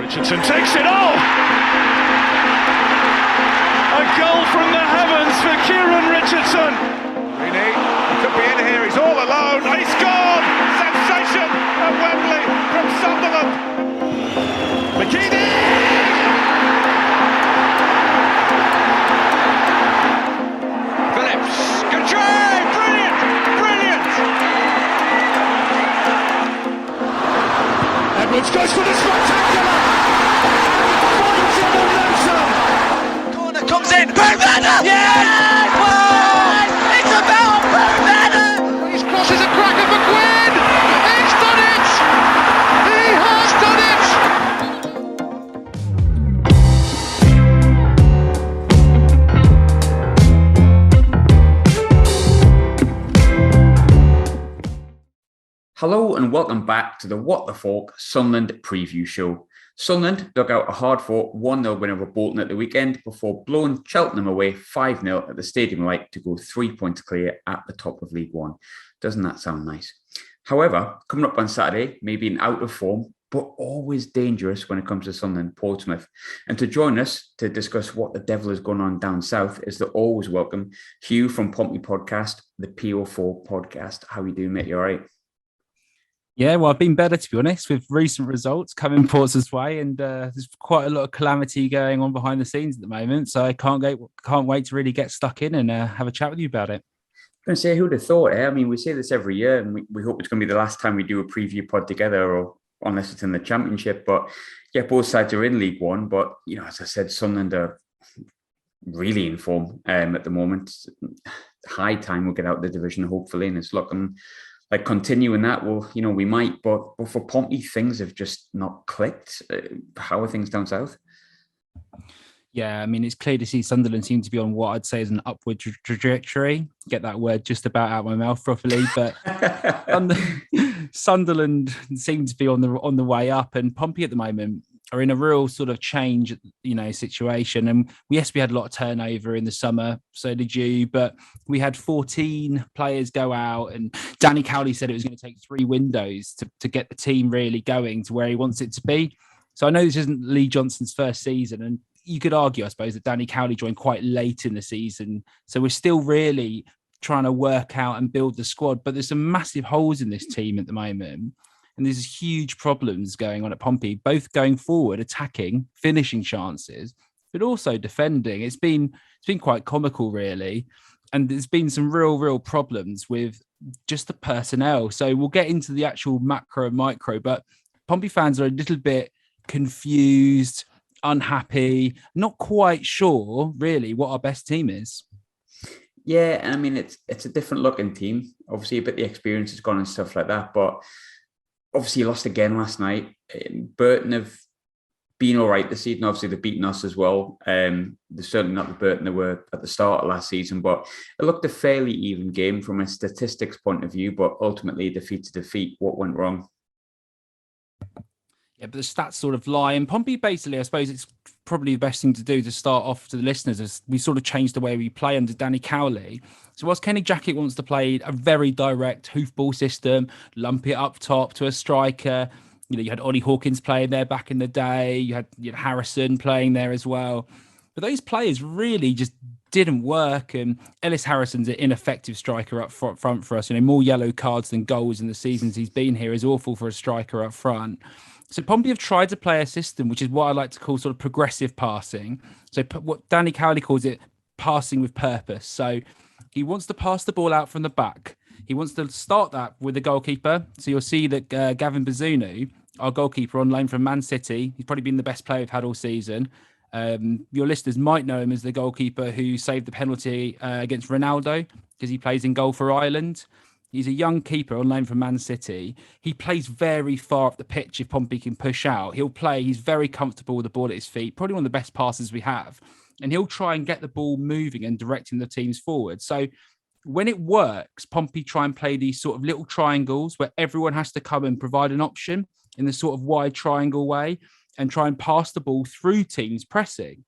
Richardson takes it all! A goal from the heavens for Kieran Richardson! Really, he could be in here, he's all alone, and he's scored! Sensation at Wembley from Sunderland! McKeady! Phillips, good try! Brilliant! Brilliant! Edwards goes for the spectacular! Corner comes in, Boom! Yes! Oh, it's about Boom! His cross is a cracker for Quinn! He's done it! He has done it! Hello and welcome back to the What the Falk Sunderland preview show. Sunderland dug out a hard-fought 1-0 win over Bolton at the weekend before blowing Cheltenham away 5-0 at the Stadium Light to go 3 points clear at the top of League One. Doesn't that sound nice? However, coming up on Saturday may be an out of form, but always dangerous when it comes to Sunderland Portsmouth. And to join us to discuss what the devil is going on down south is the always welcome Hugh from Pompey podcast, the PO4 podcast. How are you doing, mate? You all right? Yeah, well, I've been better, to be honest, with recent results coming Portsmouth's way, and there's quite a lot of calamity going on behind the scenes at the moment. So I can't wait to really get stuck in and have a chat with you about it. I'm going to say, who'd have thought? I mean, we say this every year, and we hope it's going to be the last time we do a preview pod together, or unless it's in the Championship. But yeah, both sides are in League One. But you know, as I said, Sunderland are really in form at the moment. High time we'll get out of the division, hopefully, and it's looking like continuing that. Well, you know, we might, but for Pompey, things have just not clicked. How are things down south? Yeah, I mean, it's clear to see Sunderland seem to be on what I'd say is an upward trajectory. Get that word just about out of my mouth properly, but Sunderland seem to be on the way up, and Pompey at the moment are in a real sort of change, situation. And yes, we had a lot of turnover in the summer. So did you, but we had 14 players go out, and Danny Cowley said it was going to take 3 windows to get the team really going to where he wants it to be. So I know this isn't Lee Johnson's first season, and you could argue, I suppose, that Danny Cowley joined quite late in the season. So we're still really trying to work out and build the squad, but there's some massive holes in this team at the moment. And there's huge problems going on at Pompey, both going forward, attacking, finishing chances, but also defending. It's been quite comical, really. And there's been some real problems with just the personnel. So we'll get into the actual macro and micro, but Pompey fans are a little bit confused, unhappy, not quite sure, really, what our best team is. Yeah, I mean, it's a different looking team. Obviously, a bit the experience has gone and stuff like that, but obviously, you lost again last night. Burton have been all right this season. Obviously, they've beaten us as well. They're certainly not the Burton they were at the start of last season, but it looked a fairly even game from a statistics point of view, but ultimately defeat to defeat. What went wrong? Yeah, but the stats sort of lie. And Pompey, basically, I suppose it's probably the best thing to do to start off to the listeners is we sort of changed the way we play under Danny Cowley. So whilst Kenny Jackett wants to play a very direct hoofball system, lump it up top to a striker, you had Ollie Hawkins playing there back in the day. You had Harrison playing there as well. But those players really just didn't work. And Ellis Harrison's an ineffective striker up front for us. More yellow cards than goals in the seasons he's been here is awful for a striker up front. So Pompey have tried to play a system, which is what I like to call sort of progressive passing. So what Danny Cowley calls it, passing with purpose. So he wants to pass the ball out from the back. He wants to start that with the goalkeeper. So you'll see that Gavin Bazunu, our goalkeeper on loan from Man City, he's probably been the best player we've had all season. Your listeners might know him as the goalkeeper who saved the penalty against Ronaldo because he plays in goal for Ireland. He's a young keeper on loan from Man City. He plays very far up the pitch if Pompey can push out. He's very comfortable with the ball at his feet, probably one of the best passers we have. And he'll try and get the ball moving and directing the teams forward. So when it works, Pompey try and play these sort of little triangles where everyone has to come and provide an option in the sort of wide triangle way and try and pass the ball through teams pressing.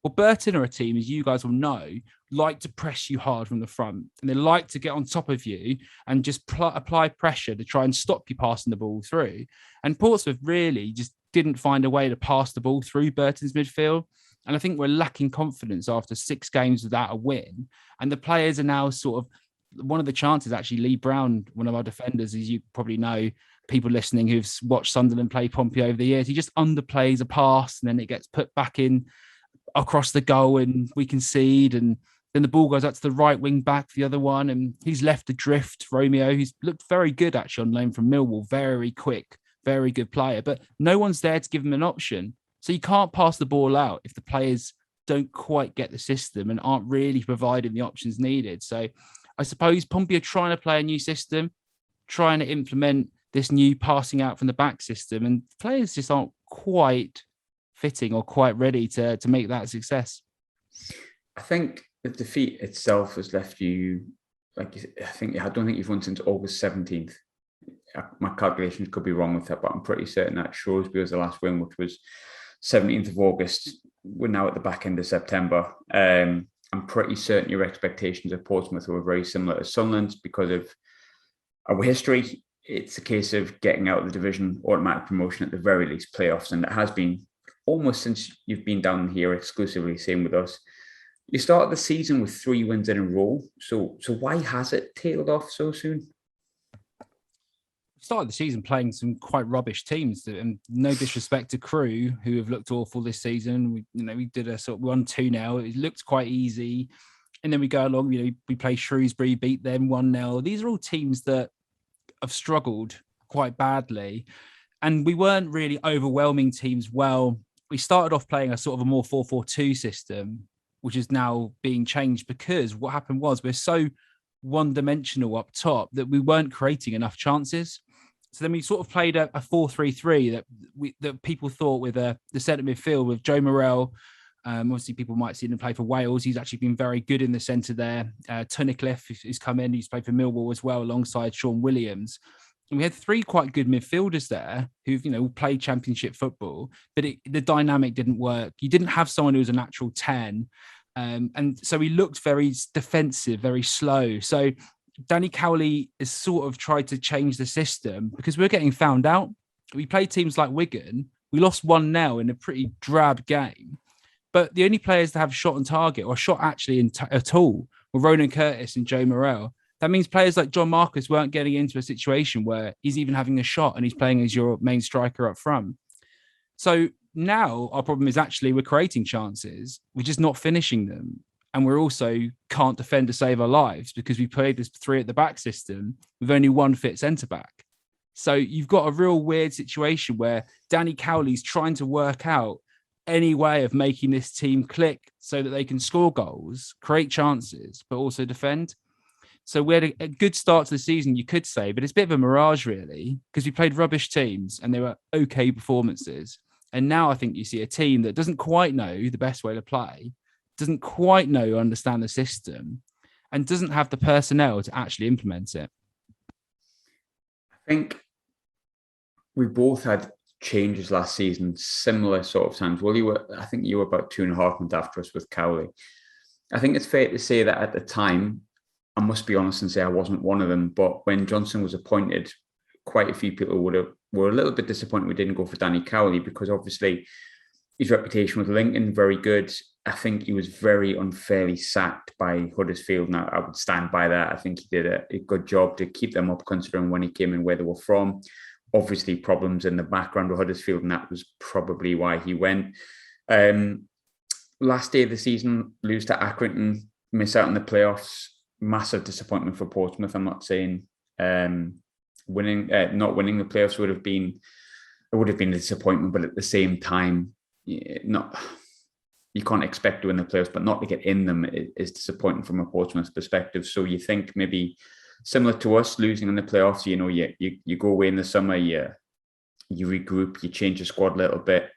Well, Burton are a team, as you guys will know, like to press you hard from the front, and they like to get on top of you and just apply pressure to try and stop you passing the ball through. And Portsmouth really just didn't find a way to pass the ball through Burton's midfield. And I think we're lacking confidence after 6 games without a win. And the players are now sort of, one of the chances, actually, Lee Brown, one of our defenders, as you probably know, people listening who've watched Sunderland play Pompey over the years, he just underplays a pass and then it gets put back in across the goal and we concede. And then the ball goes out to the right wing back, the other one, and he's left adrift. Romeo, who's looked very good actually on loan from Millwall, very quick, very good player, but no one's there to give him an option. So you can't pass the ball out if the players don't quite get the system and aren't really providing the options needed. So I suppose Pompey are trying to play a new system, trying to implement this new passing out from the back system, and players just aren't quite fitting or quite ready to make that a success. I think the defeat itself has left you, I don't think you've won since August 17th. My calculations could be wrong with that, but I'm pretty certain that Shrewsbury was the last win, which was 17th of August. We're now at the back end of September. I'm pretty certain your expectations of Portsmouth were very similar to Sunderland's because of our history. It's a case of getting out of the division, automatic promotion at the very least, playoffs, and it has been almost since you've been down here exclusively, same with us. You started the season with 3 wins in a row, so why has it tailed off so soon? Started the season playing some quite rubbish teams, and no disrespect to Crew, who have looked awful this season. We did a sort of 1-2-0. It looked quite easy, and then we go along. We play Shrewsbury, beat them 1-0. These are all teams that have struggled quite badly, and we weren't really overwhelming teams well. We started off playing a sort of a more 4-4-2 system, which is now being changed because what happened was we're so one-dimensional up top that we weren't creating enough chances. So then we sort of played a 4-3-3 that people thought with the centre midfield with Joe Morrell. Obviously, people might see him play for Wales. He's actually been very good in the centre there. Tunnicliffe has come in. He's played for Millwall as well, alongside Sean Williams. And we had 3 quite good midfielders there who've played championship football, but the dynamic didn't work. You didn't have someone who was a natural 10. And so he looked very defensive, very slow. So Danny Cowley has sort of tried to change the system because we're getting found out. We played teams like Wigan. We lost 1-0 in a pretty drab game. But the only players to have shot on target or shot actually at all were Ronan Curtis and Joe Morrell. That means players like John Marcus weren't getting into a situation where he's even having a shot and he's playing as your main striker up front. So now our problem is actually we're creating chances. We're just not finishing them. And we're also can't defend to save our lives because we played this 3 at the back system with only 1 fit centre back. So you've got a real weird situation where Danny Cowley's trying to work out any way of making this team click so that they can score goals, create chances, but also defend. So we had a good start to the season, you could say, but it's a bit of a mirage, really, because we played rubbish teams and they were okay performances. And now I think you see a team that doesn't quite know the best way to play, doesn't quite know or understand the system, and doesn't have the personnel to actually implement it. I think we both had changes last season, similar sort of times. Well, I think you were about 2.5 months after us with Cowley. I think it's fair to say that at the time, I must be honest and say I wasn't one of them, but when Johnson was appointed, quite a few people were a little bit disappointed we didn't go for Danny Cowley because obviously his reputation with Lincoln, very good. I think he was very unfairly sacked by Huddersfield. Now, I would stand by that. I think he did a good job to keep them up, considering when he came in, where they were from. Obviously, problems in the background of Huddersfield, and that was probably why he went. Last day of the season, lose to Accrington, miss out on the playoffs. Massive disappointment for Portsmouth. I'm not saying not winning the playoffs would have been a disappointment, but at the same time, you can't expect to win the playoffs, but not to get in them is disappointing from a Portsmouth perspective. So you think maybe similar to us losing in the playoffs, you go away in the summer, you regroup, you change the squad a little bit,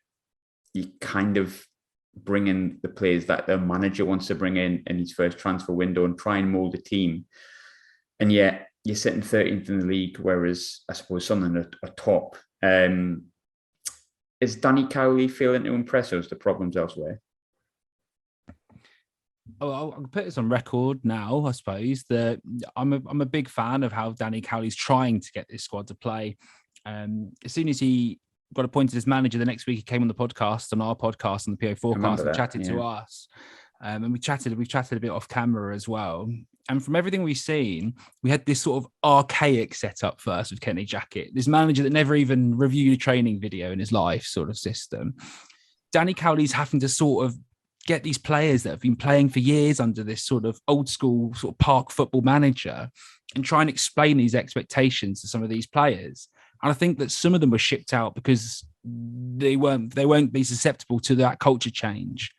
you kind of bring in the players that the manager wants to bring in his first transfer window and try and mould a team. And yet you're sitting 13th in the league, whereas I suppose Sunderland are top. Is Danny Cowley failing to impress us? The problems elsewhere? I'll put this on record now, I suppose, that I'm a big fan of how Danny Cowley's trying to get this squad to play. As soon as he got appointed as manager the next week. He came on the podcast, on our podcast, on the PO Forecast, and chatted to us. And we've chatted a bit off camera as well. And from everything we've seen, we had this sort of archaic setup first with Kenny Jackett, this manager that never even reviewed a training video in his life sort of system. Danny Cowley's having to sort of get these players that have been playing for years under this sort of old school sort of park football manager and try and explain these expectations to some of these players. And I think that some of them were shipped out because they won't be susceptible to that culture change.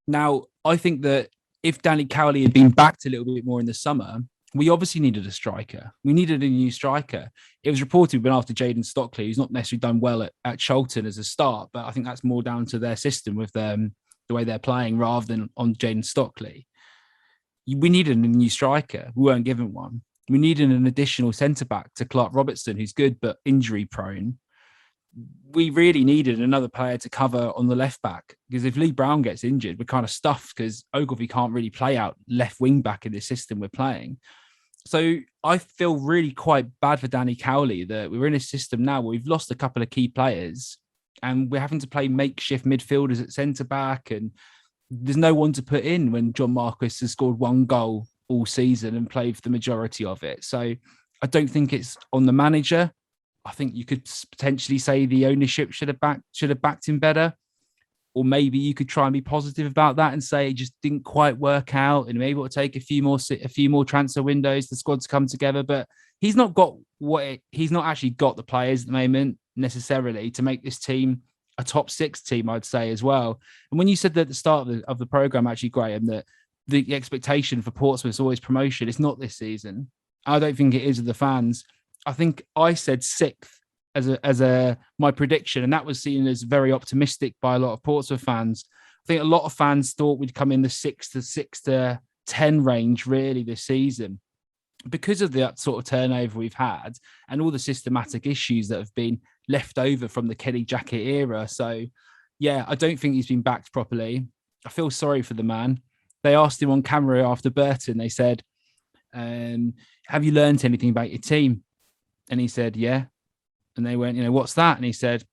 Now, I think that if Danny Cowley had been backed a little bit more in the summer, we obviously needed a striker. We needed a new striker. It was reported we've been after Jayden Stockley, who's not necessarily done well at Charlton as a start, but I think that's more down to their system with the way they're playing rather than on Jayden Stockley. We needed a new striker. We weren't given one. We needed an additional centre-back to Clark Robertson, who's good but injury-prone. We really needed another player to cover on the left back, because if Lee Brown gets injured, we're kind of stuffed because Ogilvie can't really play out left wing back in this system we're playing. So I feel really quite bad for Danny Cowley that we're in a system now where we've lost a couple of key players and we're having to play makeshift midfielders at centre back, and there's no one to put in when John Marquis has scored one goal all season and played for the majority of it. So I don't think it's on the manager. I think you could potentially say the ownership should have backed him better, or maybe you could try and be positive about that and say it just didn't quite work out, and maybe it'll take a few more transfer windows, the squad to come together. But he's not actually got the players at the moment necessarily to make this team a top six team, I'd say as well. And when you said that at the start of the program, actually, Graham, that the expectation for Portsmouth is always promotion, it's not this season. I don't think it is of the fans. I think I said sixth as my prediction, and that was seen as very optimistic by a lot of Portsmouth fans. I think a lot of fans thought we'd come in the 6 to 10 range really this season because of that sort of turnover we've had and all the systematic issues that have been left over from the Kenny Jackett era. So, yeah, I don't think he's been backed properly. I feel sorry for the man. They asked him on camera after Burton, they said, have you learned anything about your team? And he said, yeah. And they went, what's that? And he said,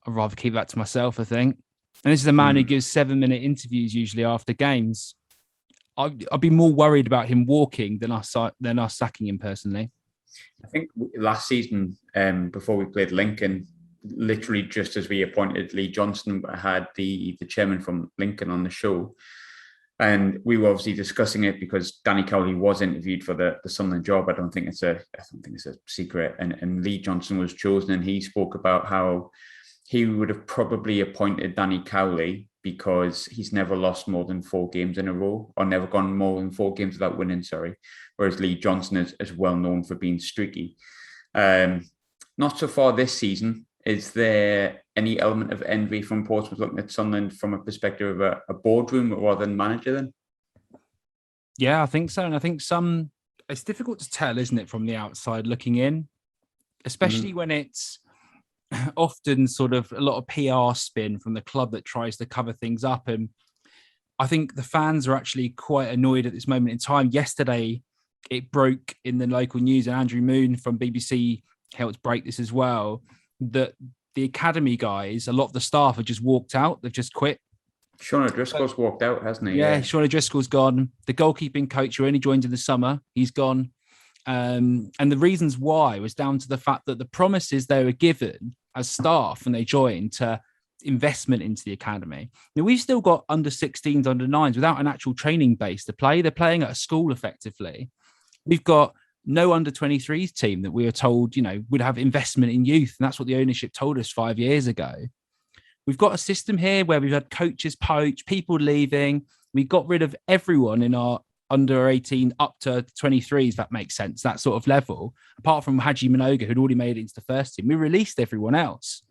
I'd rather keep that to myself, I think. And this is a man who gives 7-minute interviews usually after games. I'd be more worried about him walking than us sacking him personally. I think last season, before we played Lincoln, literally just as we appointed Lee Johnson, I had the chairman from Lincoln on the show. And we were obviously discussing it because Danny Cowley was interviewed for the Sunderland job. I don't think it's a secret. And Lee Johnson was chosen, and he spoke about how he would have probably appointed Danny Cowley because he's never lost more than 4 games in a row, or never gone more than 4 games without winning. Whereas Lee Johnson is well known for being streaky. Not so far this season. Is there any element of envy from Portsmouth looking at Sunderland from a perspective of a boardroom rather than manager then? Yeah, I think so. And I think it's difficult to tell, isn't it, from the outside looking in, especially when it's often sort of a lot of PR spin from the club that tries to cover things up. And I think the fans are actually quite annoyed at this moment in time. Yesterday, it broke in the local news, and Andrew Moon from BBC helped break this as well, that the academy guys, a lot of the staff have just walked out. They've just quit. Sean O'Driscoll's walked out, hasn't he? Yeah, Sean O'Driscoll's gone. The goalkeeping coach who only joined in the summer, he's gone. And the reasons why was down to the fact that the promises they were given as staff when they joined to investment into the academy. Now, we've still got under 16s, under 9s without an actual training base to play. They're playing at a school effectively. We've got no under 23s team that we were told, would have investment in youth. And that's what the ownership told us 5 years ago. We've got a system here where we've had coaches poach, people leaving. We got rid of everyone in our under 18 up to 23s, that makes sense, that sort of level. Apart from Haji Minoga, who'd already made it into the first team, we released everyone else.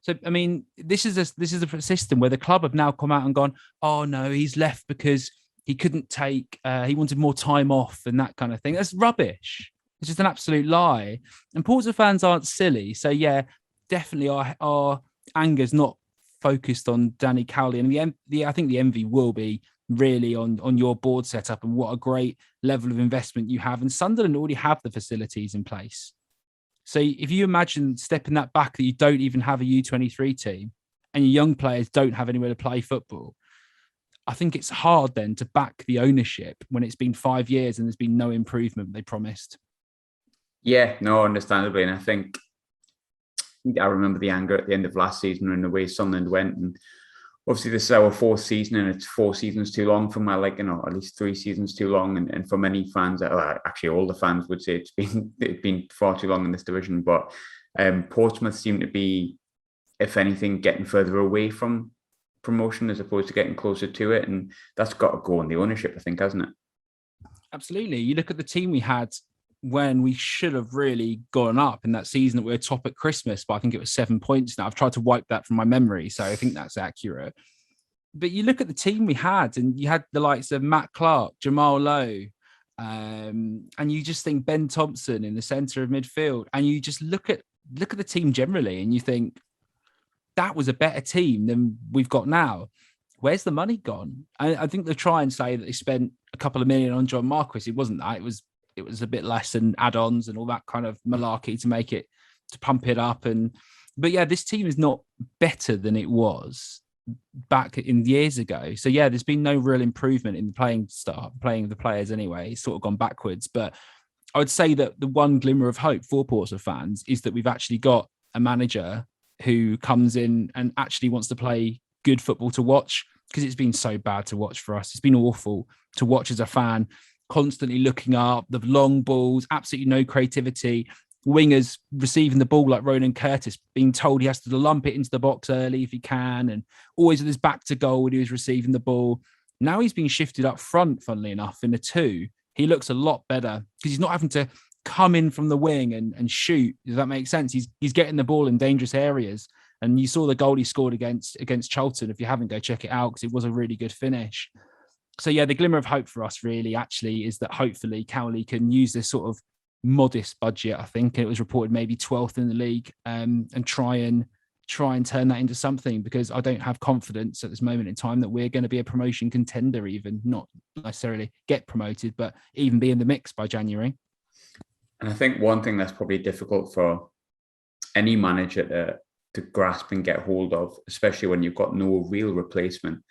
So, I mean, this is a system where the club have now come out and gone, oh no, he's left because he couldn't take, he wanted more time off and that kind of thing. That's rubbish. It's just an absolute lie. And Portsmouth fans aren't silly. So yeah, definitely our anger's not focused on Danny Cowley. And I think the envy will be really on your board setup and what a great level of investment you have. And Sunderland already have the facilities in place. So if you imagine stepping that back, that you don't even have a U23 team and your young players don't have anywhere to play football, I think it's hard then to back the ownership when it's been 5 years and there's been no improvement they promised. Yeah, no, understandably. And I remember the anger at the end of last season and the way Sunderland went. And obviously this is our 4th season and it's 4 seasons too long for at least 3 seasons too long. And for many fans, actually all the fans would say it's been far too long in this division. But Portsmouth seem to be, if anything, getting further away from promotion as opposed to getting closer to it. And that's got to go on the ownership, I think, hasn't it? Absolutely. You look at the team we had when we should have really gone up in that season that we were top at Christmas, but I think it was 7 points now. I've tried to wipe that from my memory, so I think that's accurate. But you look at the team we had, and you had the likes of Matt Clark, Jamal Lowe, and you just think Ben Thompson in the centre of midfield, and you just look at the team generally, and you think that was a better team than we've got now. Where's the money gone? I think they try and say that they spent a couple of million on John Marquis. It wasn't that. It was a bit less and add-ons and all that kind of malarkey to pump it up. But yeah, this team is not better than it was back in years ago. So yeah, there's been no real improvement in the playing the players anyway. It's sort of gone backwards. But I would say that the one glimmer of hope for Portsmouth fans is that we've actually got a manager who comes in and actually wants to play good football to watch, because it's been so bad to watch for us. It's been awful to watch as a fan, constantly looking up, the long balls, absolutely no creativity, wingers receiving the ball like Ronan Curtis, being told he has to lump it into the box early if he can, and always with his back to goal when he was receiving the ball. Now he's been shifted up front, funnily enough, in the 2. He looks a lot better because he's not having to come in from the wing and shoot. Does that make sense? He's getting the ball in dangerous areas. And you saw the goal he scored against Charlton. If you haven't, go check it out, because it was a really good finish. So yeah, the glimmer of hope for us really actually is that hopefully Cowley can use this sort of modest budget. I think it was reported maybe 12th in the league, and try and turn that into something, because I don't have confidence at this moment in time that we're going to be a promotion contender, even not necessarily get promoted, but even be in the mix by January. And I think one thing that's probably difficult for any manager to grasp and get hold of, especially when you've got no real replacement.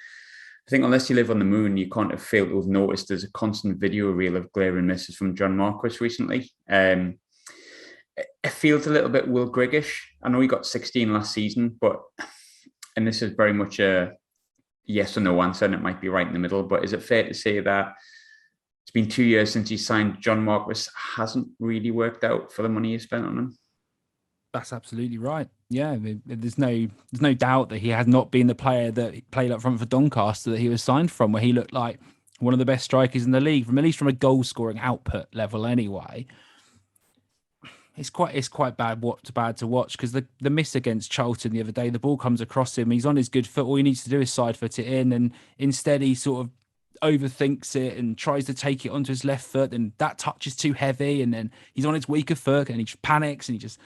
I think unless you live on the moon, you can't have failed to have noticed there's a constant video reel of glaring misses from John Marquis recently. It feels a little bit Will Griggish. I know he got 16 last season, and this is very much a yes or no answer, and it might be right in the middle, but is it fair to say that it's been 2 years since he signed John Marquis hasn't really worked out for the money he spent on him? That's absolutely right. Yeah, there's no doubt that he has not been the player that played up front for Doncaster that he was signed from, where he looked like one of the best strikers in the league, at least from a goal scoring output level. Anyway, it's quite bad to watch, because the miss against Charlton the other day, the ball comes across him, he's on his good foot. All he needs to do is side foot it in, and instead he sort of overthinks it and tries to take it onto his left foot, and that touch is too heavy, and then he's on his weaker foot and he just panics and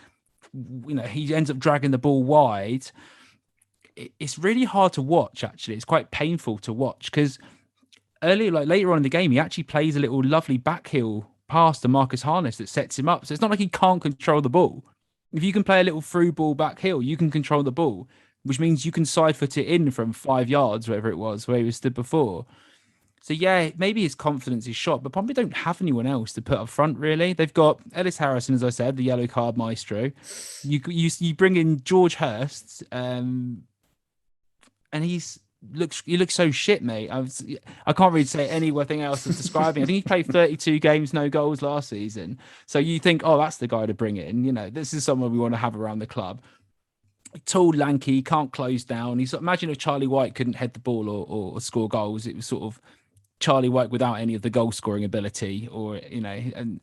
he ends up dragging the ball wide. It's really hard to watch, actually. It's quite painful to watch, because later on in the game, he actually plays a little lovely backheel pass to Marcus Harness that sets him up. So it's not like he can't control the ball. If you can play a little through ball backheel, you can control the ball, which means you can side foot it in from 5 yards, wherever it was, where he was stood before. So yeah, maybe his confidence is shot, but Pompey don't have anyone else to put up front, really. They've got Ellis Harrison, as I said, the yellow card maestro. You bring in George Hurst, and he looks so shit, mate. I can't really say anything else to describe him. I think he played 32 games, no goals last season. So you think, oh, that's the guy to bring in. This is someone we want to have around the club. Tall, lanky, can't close down. Imagine if Charlie White couldn't head the ball or score goals. It was sort of Charlie White without any of the goal scoring ability, and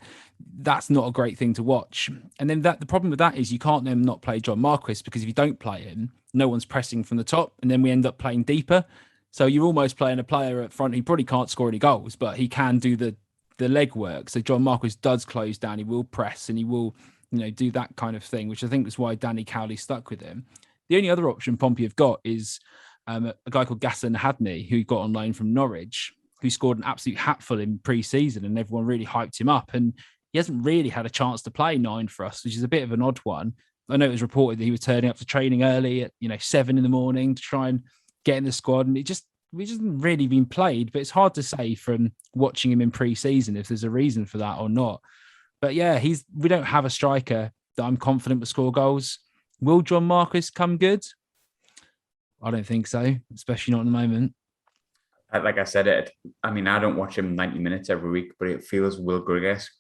that's not a great thing to watch. And then the problem with that is you can't then not play John Marquis, because if you don't play him, no one's pressing from the top, and then we end up playing deeper. So you're almost playing a player up front. He probably can't score any goals, but he can do the leg work. So John Marquis does close down. He will press, and he will do that kind of thing, which I think is why Danny Cowley stuck with him. The only other option Pompey have got is a guy called Gaston Hadney, who got on loan from Norwich, who scored an absolute hatful in pre-season, and everyone really hyped him up. And he hasn't really had a chance to play 9 for us, which is a bit of an odd one. I know it was reported that he was turning up to training early at 7 a.m. to try and get in the squad, and we just haven't really been played. But it's hard to say from watching him in pre-season if there's a reason for that or not. But yeah, we don't have a striker that I'm confident will score goals. Will John Marcus come good? I don't think so, especially not at the moment. Like I said, I don't watch him 90 minutes every week, but it feels Will Grigg-esque.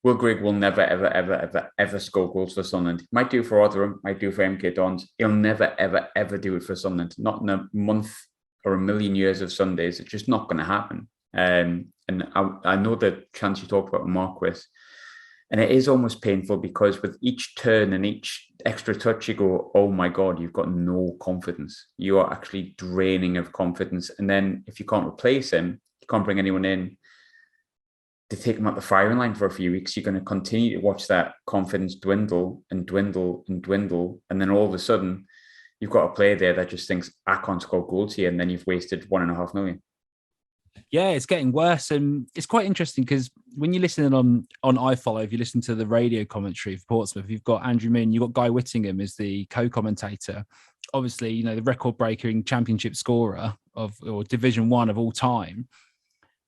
Will Grigg will never, ever, ever, ever, ever score goals for Sunderland. Might do for Rotherham, might do for MK Dons. He'll never, ever, ever do it for Sunderland. Not in a month or a million years of Sundays. It's just not going to happen. And I know the chance you talked about with Marquis, and it is almost painful because with each turn and each extra touch, you go, oh my God, you've got no confidence. You are actually draining of confidence. And then if you can't replace him, you can't bring anyone in to take him out the firing line for a few weeks, you're going to continue to watch that confidence dwindle and dwindle and dwindle. And then all of a sudden, you've got a player there that just thinks, I can't score goals here. And then you've wasted $1.5 million. Yeah, it's getting worse. And it's quite interesting because when you're listening on iFollow, if you listen to the radio commentary for Portsmouth, you've got Andrew Min, you've got Guy Whittingham as the co-commentator. Obviously, the record-breaking championship scorer or Division 1 of all time.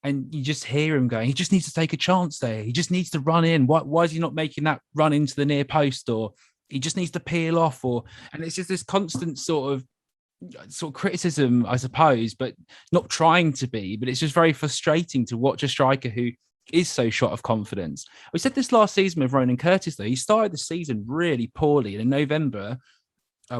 And you just hear him going, he just needs to take a chance there. He just needs to run in. Why is he not making that run into the near post? Or he just needs to peel off. And it's just this constant sort of criticism, I suppose, but not trying to be. But it's just very frustrating to watch a striker who is so short of confidence. We said this last season with Ronan Curtis, though. He started the season really poorly. And in November,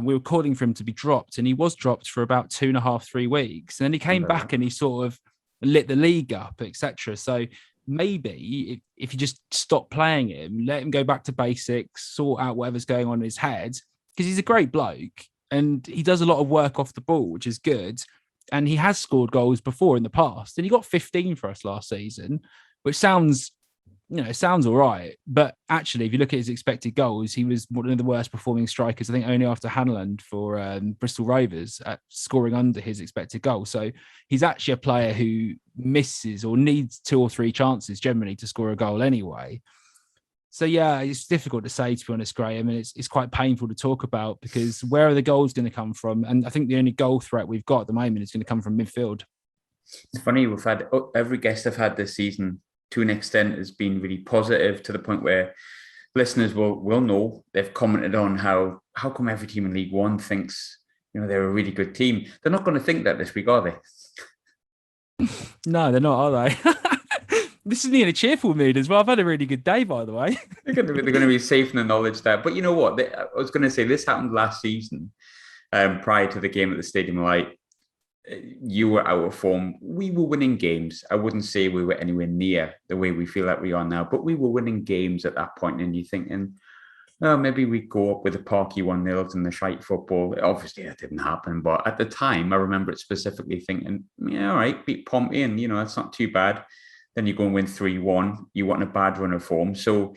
we were calling for him to be dropped. And he was dropped for about 2.5, 3 weeks. And then he came back and he sort of lit the league up, etc. So maybe if you just stop playing him, let him go back to basics, sort out whatever's going on in his head, because he's a great bloke and he does a lot of work off the ball, which is good. And he has scored goals before in the past, and he got 15 for us last season, which sounds all right. But actually, if you look at his expected goals, he was one of the worst performing strikers, I think only after Hanlon for Bristol Rovers at scoring under his expected goal. So he's actually a player who misses or needs 2 or 3 chances generally to score a goal anyway. So yeah, it's difficult to say, to be honest, Graham, and it's quite painful to talk about because where are the goals going to come from? And I think the only goal threat we've got at the moment is going to come from midfield. It's funny, we've had every guest I've had this season to an extent has been really positive, to the point where listeners will know, they've commented on how come every team in League One thinks they're a really good team. They're not going to think that this week, are they? No, they're not, are they? This is me in a cheerful mood as well. I've had a really good day, by the way. They're going to be safe in the knowledge that. But you know what? I was going to say, this happened last season, prior to the game at the Stadium of Light. You were out of form. We were winning games. I wouldn't say we were anywhere near the way we feel like we are now, but we were winning games at that point. And you're thinking, oh, maybe we go up with a Parky 1-0 and the shite football. Obviously, that didn't happen. But at the time, I remember it specifically thinking, yeah, all right, beat Pompey, and that's not too bad. Then you go and win 3-1. You want a bad run of form. So,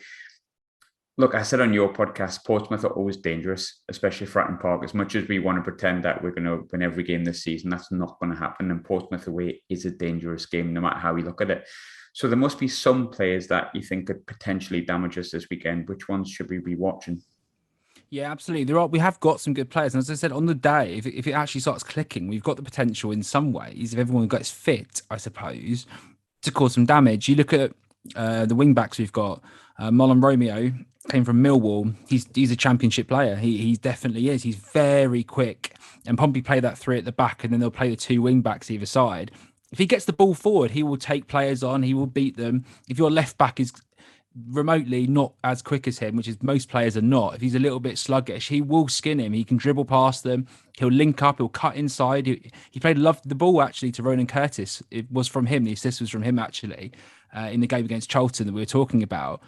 look, I said on your podcast, Portsmouth are always dangerous, especially Fratton Park. As much as we want to pretend that we're going to win every game this season, that's not going to happen. And Portsmouth away is a dangerous game, no matter how we look at it. So there must be some players that you think could potentially damage us this weekend. Which ones should we be watching? Yeah, absolutely. We have got some good players. And as I said, on the day, if it actually starts clicking, we've got the potential in some ways, if everyone gets fit, I suppose, to cause some damage. You look at the wing backs we've got. Molon Romeo came from Millwall. He's a championship player. He definitely is. He's very quick. And Pompey play that 3 at the back, and then they'll play the 2 wing backs either side. If he gets the ball forward, he will take players on. He will beat them. If your left back is remotely not as quick as him, which is most players are not, if he's a little bit sluggish, he will skin him. He can dribble past them. He'll link up. He'll cut inside. He loved the ball actually to Ronan Curtis. It was from him. The assist was from him actually in the game against Charlton that we were talking about.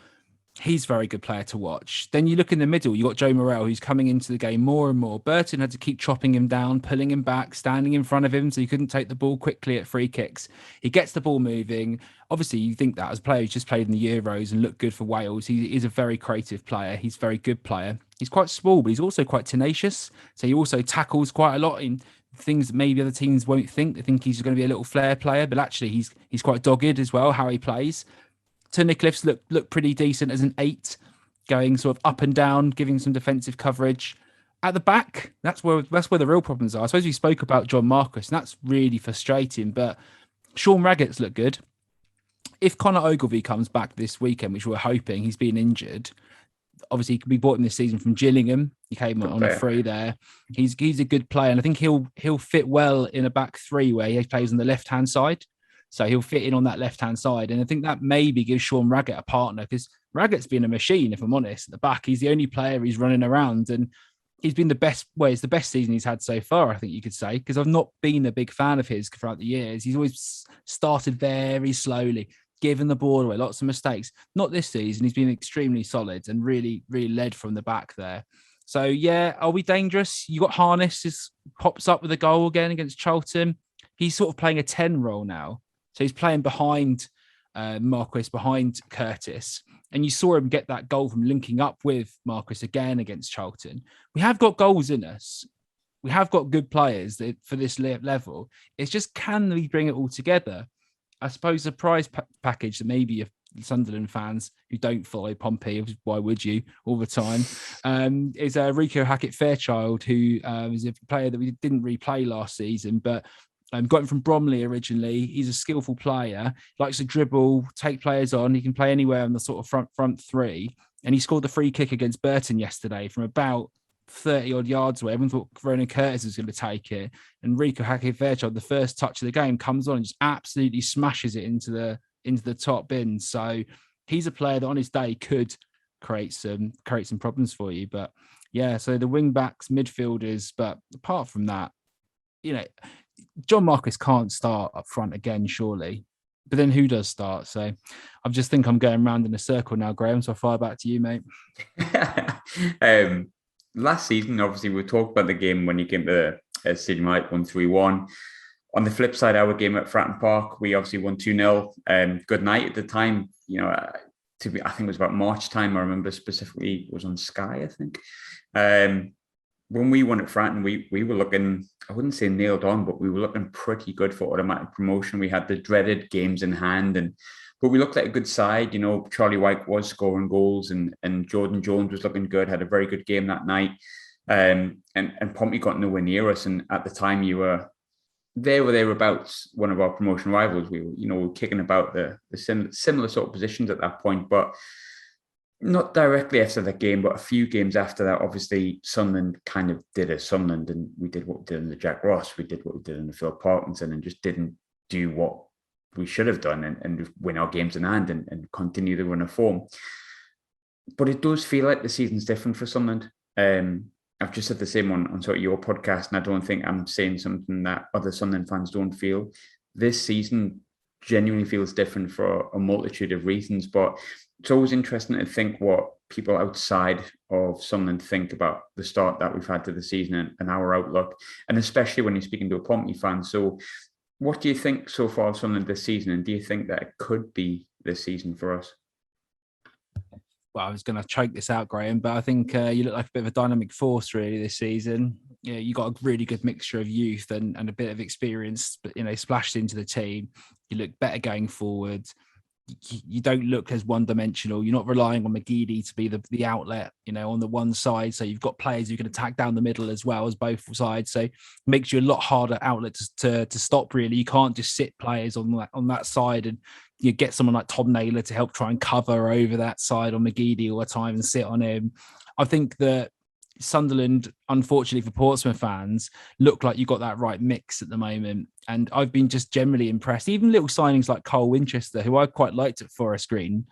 He's a very good player to watch. Then you look in the middle, you got Joe Morrell, who's coming into the game more and more. Burton had to keep chopping him down, pulling him back, standing in front of him so he couldn't take the ball quickly at free kicks. He gets the ball moving. Obviously, you think that as a player who's just played in the Euros and looked good for Wales, he is a very creative player. He's a very good player. He's quite small, but he's also quite tenacious. So he also tackles quite a lot in things that maybe other teams won't think. They think he's going to be a little flair player, but actually he's quite dogged as well, how he plays. Tunnicliffe's look pretty decent as an 8, going sort of up and down, giving some defensive coverage. At the back, that's where the real problems are. I suppose we spoke about John Marquis, and that's really frustrating. But Sean Raggett's looked good. If Connor Ogilvie comes back this weekend, which we're hoping, he's been injured. Obviously, we bought him this season from Gillingham. He came on a free there. He's a good player, and I think he'll fit well in a back 3 where he plays on the left hand side. So he'll fit in on that left hand side, and I think that maybe gives Sean Raggett a partner, because Raggett's been a machine, if I'm honest. At the back, he's the only player he's running around, and he's been the best. Well, it's the best season he's had so far, I think you could say, because I've not been a big fan of his throughout the years. He's always started very slowly, given the ball away, lots of mistakes. Not this season. He's been extremely solid and really led from the back there. So, yeah, are we dangerous? You got Harness, just pops up with a goal again against Charlton. He's sort of playing a 10 role now. So he's playing behind Marquis, behind Curtis. And you saw him get that goal from linking up with Marquis again against Charlton. We have got goals in us. We have got good players for this level. It's just, can we bring it all together? I suppose the prize package that maybe Sunderland fans who don't follow Pompey, why would you, all the time, is Rico Hackett-Fairchild, who is a player that we didn't really play last season, but got him from Bromley originally. He's a skillful player, likes to dribble, take players on. He can play anywhere in the sort of front 3. And he scored the free kick against Burton yesterday from about 30 odd yards away. Everyone thought Vernon Curtis was going to take it. And Rico Hackett-Fairchild, the first touch of the game, comes on and just absolutely smashes it into the top bin. So he's a player that on his day could create some problems for you. But yeah, so the wing backs, midfielders, but apart from that, John Marquis can't start up front again, surely. But then who does start? So I just think I'm going round in a circle now, Graham. So I'll fire back to you, mate. Last season, obviously, we talked about the game when you came to Stadium Light, won 3-1. On the flip side, our game at Fratton Park, we obviously won 2-0. Good night at the time. I think it was about March time. I remember specifically, it was on Sky, I think. When we won at Fratton, we were looking, I wouldn't say nailed on, but we were looking pretty good for automatic promotion. We had the dreaded games in hand, but we looked like a good side. Charlie White was scoring goals, and Jordan Jones was looking good, had a very good game that night. And Pompey got nowhere near us. And at the time, you were thereabouts one of our promotion rivals. We were, kicking about the similar sort of positions at that point, but not directly after that game, but a few games after that. Obviously, Sunderland kind of did as Sunderland, and we did what we did in the Jack Ross, we did what we did in the Phil Parkinson, and just didn't do what we should have done and win our games in hand and continue the run of form. But it does feel like the season's different for Sunderland. I've just said the same on sort of your podcast, and I don't think I'm saying something that other Sunderland fans don't feel. This season genuinely feels different for a multitude of reasons, but it's always interesting to think what people outside of Sunderland think about the start that we've had to the season and our outlook, and especially when you're speaking to a Pompey fan. So what do you think so far of Sunderland this season, and do you think that it could be this season for us? Well, I was going to choke this out, Graham, but I think you look like a bit of a dynamic force really this season. You got a really good mixture of youth and a bit of experience, but splashed into the team. You look better going forward. You don't look as one-dimensional. You're not relying on McGeady to be the outlet, on the one side. So you've got players who can attack down the middle as well as both sides. So it makes you a lot harder outlet to stop, really. You can't just sit players on that side, and you get someone like Tom Naylor to help try and cover over that side on McGeady all the time and sit on him. I think that Sunderland, unfortunately for Portsmouth fans, look like you got that right mix at the moment. And I've been just generally impressed. Even little signings like Cole Winchester, who I quite liked at Forest Green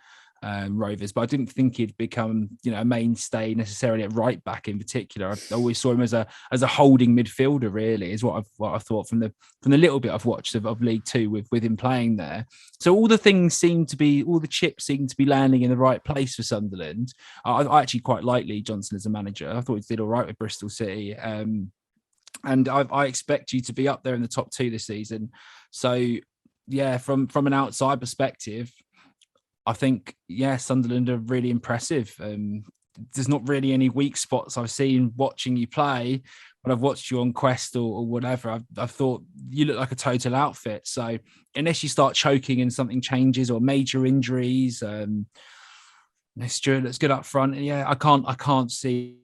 Rovers, but I didn't think he'd become a mainstay necessarily at right back in particular. I always saw him as a holding midfielder, really, is what I've thought from the little bit I've watched of League Two with him playing there. So all the chips seem to be landing in the right place for Sunderland. I actually quite like Lee Johnson as a manager. I thought he did all right with Bristol City. And I expect you to be up there in the top 2 this season. So yeah, from an outside perspective, I think, Sunderland are really impressive. There's not really any weak spots I've seen watching you play. when I've watched you on Quest or whatever, I've thought you look like a total outfit. So unless you start choking and something changes or major injuries, Stuart looks good up front. And yeah, I can't see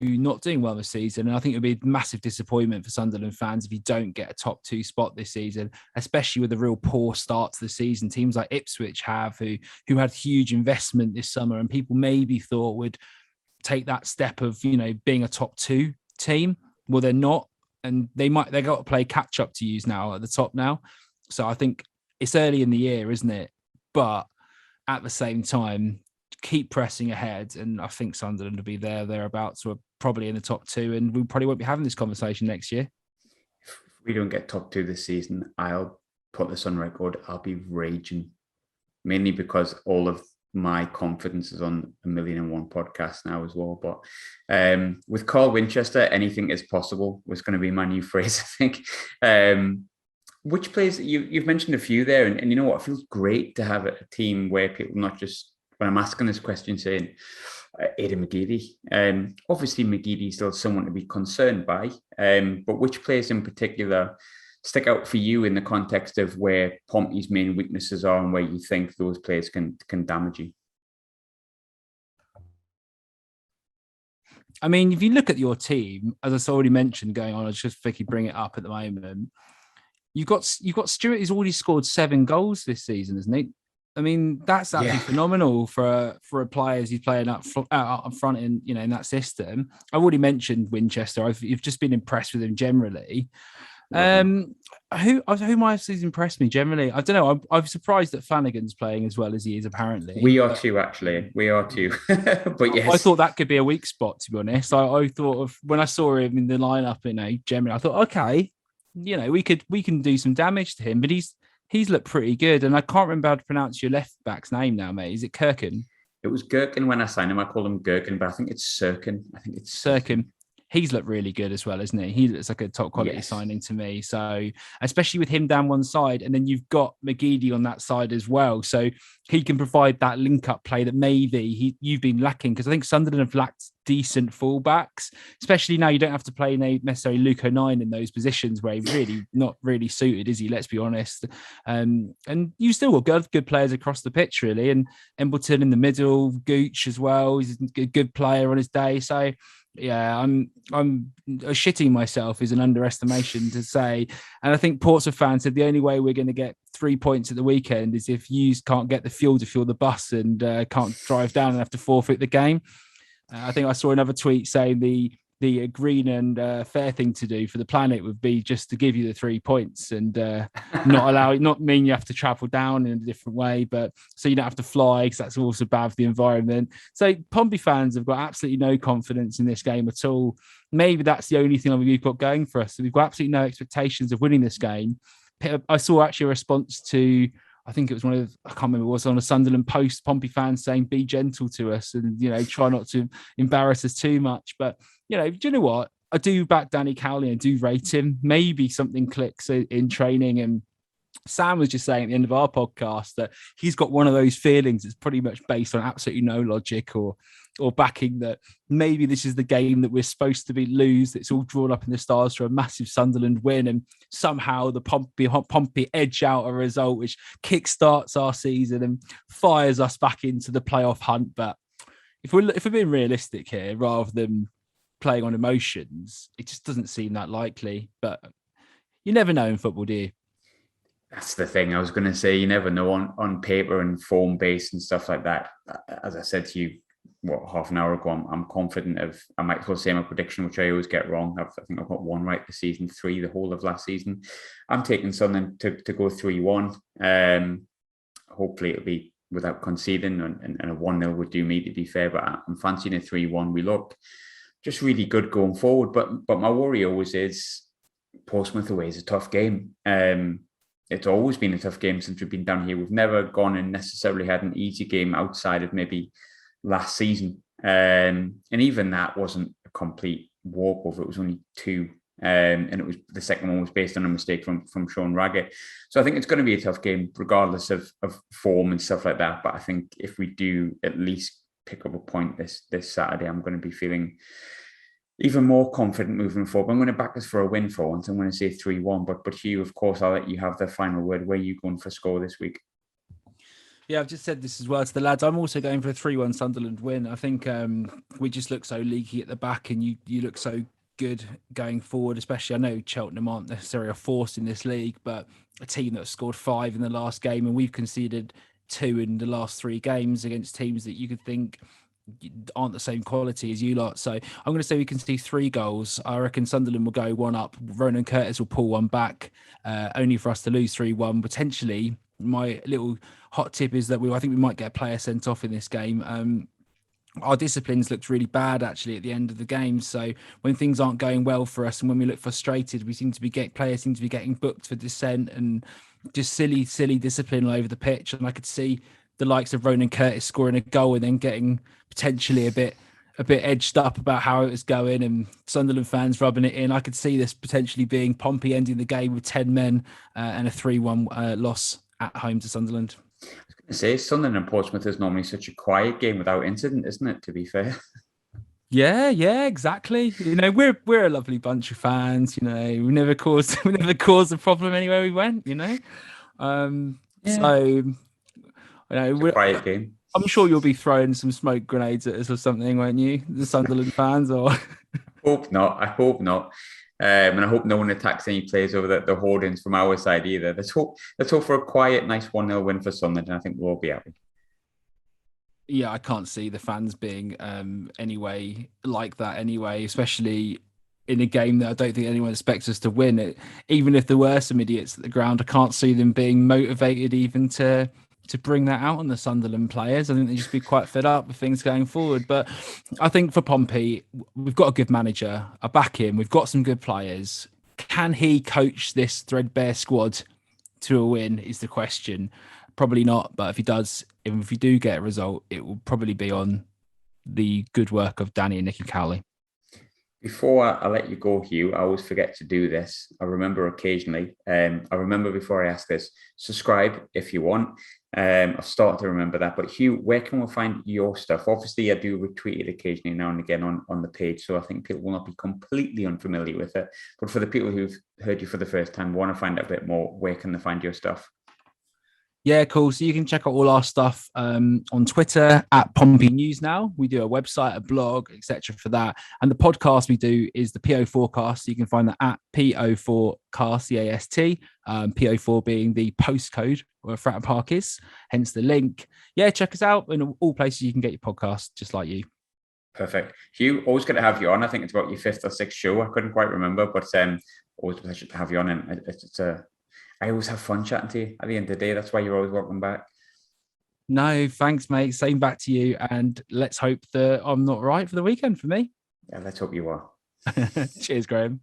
you not doing well this season. And I think it would be a massive disappointment for Sunderland fans if you don't get a top 2 spot this season, especially with a real poor start to the season. Teams like Ipswich who had huge investment this summer and people maybe thought would take that step of, being a top 2 team. Well, they're not. And they got to play catch up to use now at the top now. So I think it's early in the year, isn't it? But at the same time, keep pressing ahead, and I think Sunderland will be thereabouts, or probably in the top 2, and we probably won't be having this conversation next year. If we don't get top 2 this season, I'll put this on record. I'll be raging, mainly because all of my confidence is on 1,000,001 podcast now as well. But with Carl Winchester, anything is possible was going to be my new phrase, I think. Which players you've mentioned a few there, and you know what? It feels great to have a team where people not just, when I'm asking this question, saying Aidan McGeady. Obviously, McGeady is still someone to be concerned by, but which players in particular stick out for you in the context of where Pompey's main weaknesses are and where you think those players can damage you? I mean, if you look at your team, as I already mentioned, going on, I just think you bring it up at the moment. You've got Stuart, who's already scored 7 goals this season, isn't he? I mean, that's actually phenomenal for a player as he's playing up front in that system. I've already mentioned Winchester. You've just been impressed with him generally. Who else has impressed me generally? I don't know. I'm surprised that Flanagan's playing as well as he is. Apparently, we are too. Actually, we are too. But yes, I thought that could be a weak spot. To be honest, I thought of when I saw him in the lineup generally, I thought, okay, we can do some damage to him, but he's looked pretty good. And I can't remember how to pronounce your left back's name now, mate. Is it Kirkin? It was Gherkin when I signed him. I call him Gherkin, but I think it's Sirkin. I think it's Sirkin. He's looked really good as well, isn't he? He looks like a top quality signing to me. So, especially with him down one side, and then you've got McGeady on that side as well. So he can provide that link-up play that maybe you've been lacking, because I think Sunderland have lacked decent fullbacks, especially now you don't have to play necessarily Luke O'Nien in those positions where he's really not really suited, is he? Let's be honest. And you still got good players across the pitch, really. And Embleton in the middle, Gooch as well. He's a good player on his day. So, yeah, I'm shitting myself is an underestimation to say. And I think Portsmouth fans said the only way we're going to get 3 points at the weekend is if you can't get the fuel to fuel the bus and can't drive down and have to forfeit the game. I think I saw another tweet saying the green and fair thing to do for the planet would be just to give you the 3 points and not mean you have to travel down in a different way, but so you don't have to fly, because that's also bad for the environment. So Pompey fans have got absolutely no confidence in this game at all. Maybe that's the only thing we've got going for us. So we've got absolutely no expectations of winning this game. I saw actually a response to, I think it was I can't remember, it was on a Sunderland post, Pompey fans saying, be gentle to us and, try not to embarrass us too much. But, do you know what? I do back Danny Cowley and do rate him. Maybe something clicks in training. And Sam was just saying at the end of our podcast that he's got one of those feelings that's pretty much based on absolutely no logic or backing, that maybe this is the game that we're supposed to lose. It's all drawn up in the stars for a massive Sunderland win, and somehow the Pompey edge out a result which kickstarts our season and fires us back into the playoff hunt. But if we're being realistic here, rather than playing on emotions, it just doesn't seem that likely. But you never know in football, do you? That's the thing. I was going to say, you never know on paper and form base and stuff like that. As I said to you, half an hour ago, I'm confident I might as well say my prediction, which I always get wrong. I think I've got 1 right this season, 3 the whole of last season. I'm taking Sunderland to go 3-1. Hopefully it'll be without conceding, and a 1-0 would do me, to be fair, but I'm fancying a 3-1. We look just really good going forward, but my worry always is Portsmouth away is a tough game. It's always been a tough game since we've been down here. We've never gone and necessarily had an easy game outside of maybe last season. And even that wasn't a complete walkover. It was only 2. And it was the second one was based on a mistake from Sean Raggett. So I think it's going to be a tough game, regardless of form and stuff like that. But I think if we do at least pick up a point this Saturday, I'm going to be feeling even more confident moving forward. I'm going to back us for a win for once. I'm going to say 3-1. But Hugh, of course, I'll let you have the final word. Where are you going for score this week? Yeah, I've just said this as well to the lads. I'm also going for a 3-1 Sunderland win. I think we just look so leaky at the back, and you look so good going forward, especially I know Cheltenham aren't necessarily a force in this league, but a team that scored 5 in the last game, and we've conceded 2 in the last 3 games against teams that you could think aren't the same quality as you lot. So I'm going to say we can see 3 goals. I reckon Sunderland will go 1 up. Ronan Curtis will pull 1 back, only for us to lose 3-1. Potentially, my little hot tip is that I think we might get a player sent off in this game. Our disciplines looked really bad actually at the end of the game. So when things aren't going well for us and when we look frustrated, players seem to be getting booked for dissent and just silly discipline all over the pitch. And I could see the likes of Ronan Curtis scoring a goal and then getting potentially a bit edged up about how it was going, and Sunderland fans rubbing it in. I could see this potentially being Pompey ending the game with 10 men and a 3-1 loss at home to Sunderland. I was going to say, Sunderland and Portsmouth is normally such a quiet game without incident, isn't it, to be fair? Yeah, exactly. We're a lovely bunch of fans. We never caused a problem anywhere we went. So it's a quiet game. I'm sure you'll be throwing some smoke grenades at us or something, won't you, the Sunderland fans? Or hope not. I hope not. And I hope no one attacks any players over the hoardings from our side either. Let's hope for a quiet, nice 1-0 win for Sunderland, and I think we'll all be happy. Yeah, I can't see the fans being anyway like that anyway, especially in a game that I don't think anyone expects us to win. It, even if there were some idiots at the ground, I can't see them being motivated even to bring that out on the Sunderland players. I think they'd just be quite fed up with things going forward. But I think for Pompey, we've got a good manager. I back him. We've got some good players. Can he coach this threadbare squad to a win is the question. Probably not. But if he does, if we do get a result, it will probably be on the good work of Danny and Nicky Cowley. Before I let you go, Hugh, I always forget to do this. I remember occasionally. I remember before I ask this, subscribe if you want. I've started to remember that. But Hugh, where can we find your stuff? Obviously, I do retweet it occasionally now and again on the page, so I think people will not be completely unfamiliar with it. But for the people who've heard you for the first time, want to find out a bit more, where can they find your stuff? Yeah, cool. So you can check out all our stuff on Twitter at Pompey News now. We do a website, a blog, etc. for that. And the podcast we do is the PO Forecast. So you can find that at PO Forecast, CAST, PO4 being the postcode where Fratton Park is, hence the link. Yeah, check us out in all places you can get your podcast, just like you. Perfect. Hugh, always good to have you on. I think it's about your 5th or 6th show. I couldn't quite remember, but always a pleasure to have you on. And I always have fun chatting to you at the end of the day. That's why you're always welcome back. No, thanks, mate. Same back to you. And let's hope that I'm not right for the weekend for me. Yeah, let's hope you are. Cheers, Graham.